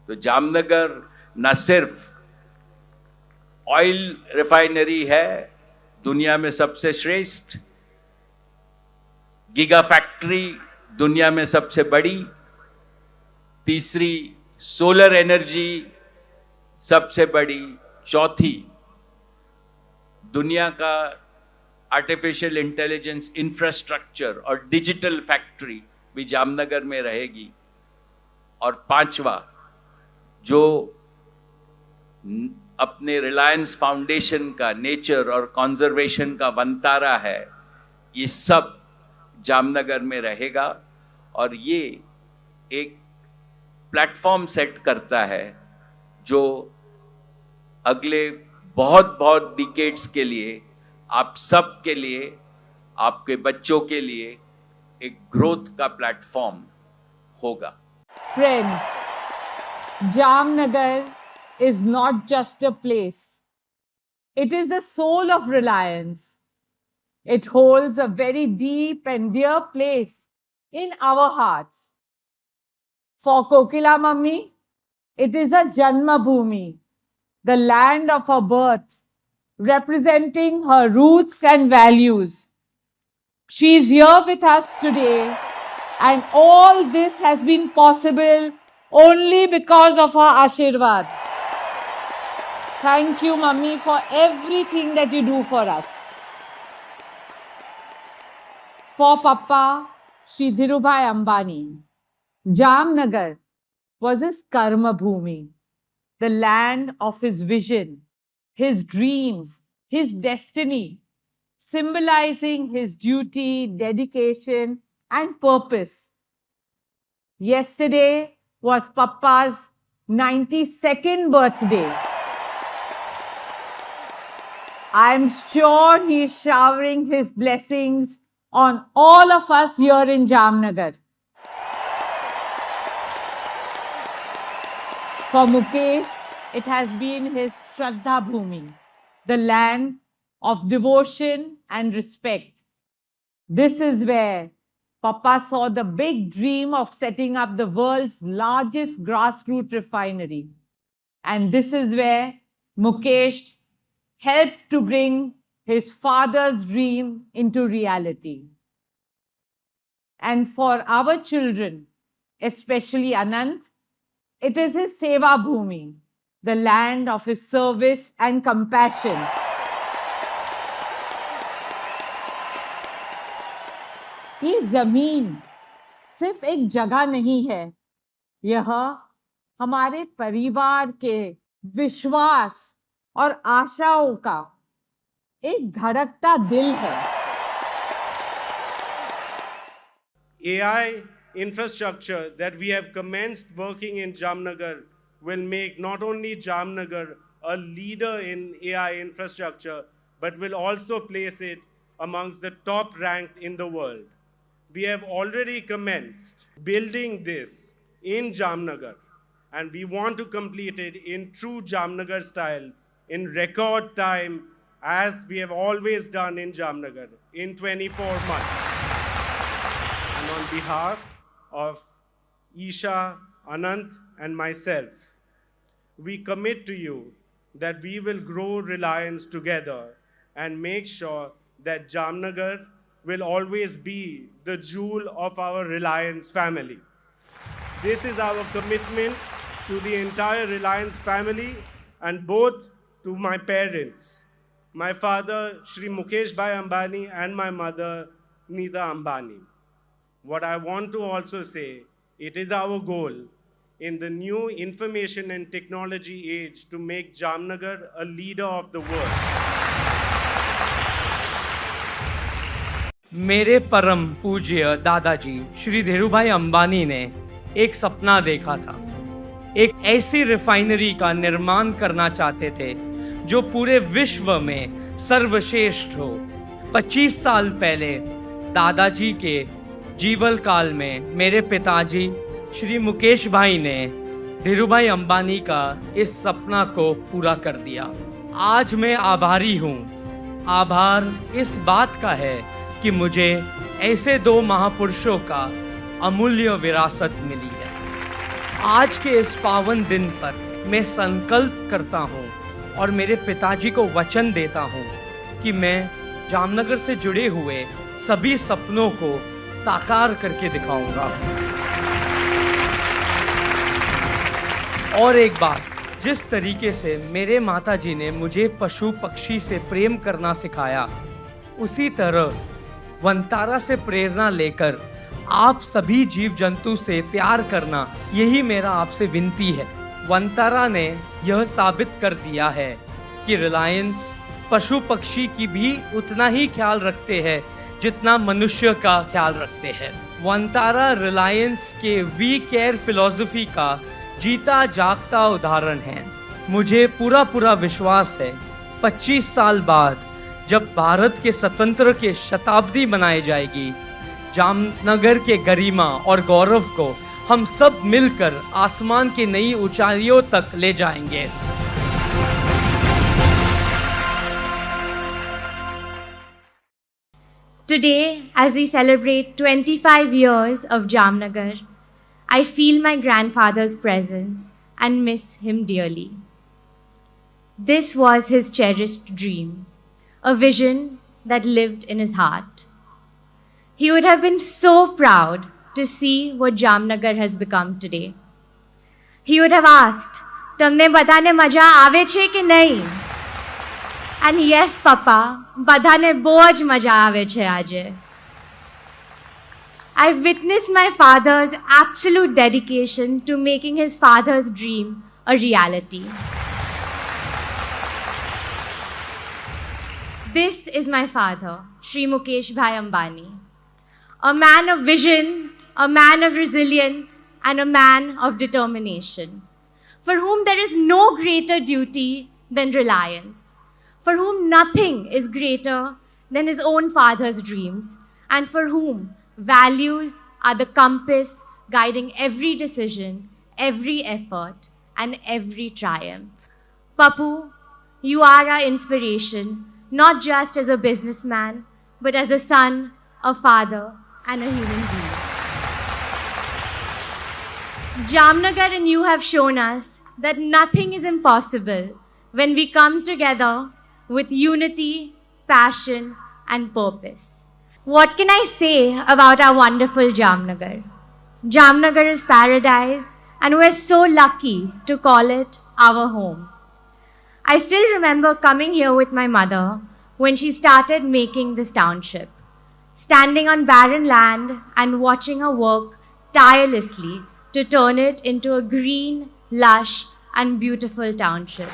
तो जामनगर न सिर्फ ऑयल रिफाइनरी है दुनिया में सबसे श्रेष्ठ, गीगा फैक्ट्री दुनिया में सबसे बड़ी, तीसरी सोलर एनर्जी सबसे बड़ी, चौथी दुनिया का आर्टिफिशियल इंटेलिजेंस इंफ्रास्ट्रक्चर और डिजिटल फैक्ट्री भी जामनगर में रहेगी, और पांचवा जो अपने रिलायंस फाउंडेशन का नेचर और कंजर्वेशन का वंतारा है, ये सब जामनगर में रहेगा। और ये एक प्लेटफॉर्म सेट करता है जो अगले बहुत बहुत डिकेड्स के लिए आप सब के लिए, आपके बच्चों के लिए एक ग्रोथ का प्लेटफॉर्म होगा। Friends, Jamnagar is not just a place. It is the soul of Reliance. It holds a very deep and dear place in our hearts. For Kokila Mummy, it is a Janma Bhumi, the land of her birth, representing her roots and values. She is here with us today, and all this has been possible only because of her Ashirwad. Thank you, Mummy, for everything that you do for us. For Papa, Shri Dhirubhai Ambani, Jamnagar was his karma bhumi, the land of his vision, his dreams, his destiny, symbolizing his duty, dedication, and purpose. Yesterday was Papa's 92nd birthday. I am sure he is showering his blessings on all of us here in Jamnagar. For Mukesh, it has been his Shraddha Bhumi, the land of devotion and respect. This is where Papa saw the big dream of setting up the world's largest grassroots refinery. And this is where Mukesh helped to bring his father's dream into reality. And for our children, especially Anant, it is his Seva Bhumi, the land of his service and compassion. ये जमीन सिर्फ एक जगह नहीं है, यह हमारे परिवार के विश्वास और आशाओं का एक धड़कता दिल है। AI infrastructure that we have commenced working in Jamnagar will make not only Jamnagar a leader in AI infrastructure, but will also place it amongst the top ranked in the world. We have already commenced building this in Jamnagar, and we want to complete it in true Jamnagar style in record time, as we have always done in Jamnagar, in 24 months. And on behalf of Isha, Anant, and myself, we commit to you that we will grow Reliance together and make sure that Jamnagar will always be the jewel of our Reliance family. This is our commitment to the entire Reliance family, and both to my parents, my father Shri Mukesh Bhai Ambani and my mother Neeta Ambani. What I want to also say, it is our goal in the new information and technology age to make Jamnagar a leader of the world. मेरे परम पूज्य दादाजी श्री धीरूभाई अंबानी ने एक सपना देखा था। एक ऐसी रिफाइनरी का निर्माण करना चाहते थे जो पूरे विश्व में सर्वश्रेष्ठ हो। 25 साल पहले दादाजी के जीवन काल में मेरे पिताजी श्री मुकेश भाई ने धीरूभाई अंबानी का इस सपना को पूरा कर दिया। आज मैं आभारी हूँ। आभार इस बात का है कि मुझे ऐसे दो महापुरुषों का अमूल्य विरासत मिली है। आज के इस पावन दिन पर मैं संकल्प करता हूँ और मेरे पिताजी को वचन देता हूँ कि मैं जामनगर से जुड़े हुए सभी सपनों को साकार करके दिखाऊंगा। और एक बात, जिस तरीके से मेरे माताजी ने मुझे पशु पक्षी से प्रेम करना सिखाया, उसी तरह वंतारा से प्रेरणा लेकर आप सभी जीव जंतु से प्यार करना, यही मेरा आपसे विनती है। वंतारा ने यह साबित कर दिया है कि रिलायंस पशु पक्षी की भी उतना ही ख्याल रखते हैं जितना मनुष्य का ख्याल रखते हैं। वंतारा रिलायंस के वी केयर फिलॉसफी का जीता जागता उदाहरण है। मुझे पूरा विश्वास है 25 साल बाद जब भारत के स्वतंत्र के शताब्दी मनाई जाएगी, जामनगर के गरिमा और गौरव को हम सब मिलकर आसमान की नई ऊंचाइयों तक ले जाएंगे। Today, as we celebrate 25 years of Jamnagar, I feel my grandfather's presence and miss him dearly. This was his cherished dream, a vision that lived in his heart. He would have been so proud to see what Jamnagar has become today. He would have asked, "Tumne badane maja aave chhe ki nahi?" And yes, Papa, badane boj maja aave chhe aaje. I've witnessed my father's absolute dedication to making his father's dream a reality. This is my father, Shri Mukesh Bhai Ambani. A man of vision, a man of resilience, and a man of determination, for whom there is no greater duty than reliance, for whom nothing is greater than his own father's dreams, and for whom values are the compass guiding every decision, every effort, and every triumph. Papu, you are our inspiration, not just as a businessman, but as a son, a father, and a human being. Jamnagar and you have shown us that nothing is impossible when we come together with unity, passion, and purpose. What can I say about our wonderful Jamnagar? Jamnagar is paradise, and we're so lucky to call it our home. I still remember coming here with my mother when she started making this township, standing on barren land and watching her work tirelessly to turn it into a green, lush, and beautiful township.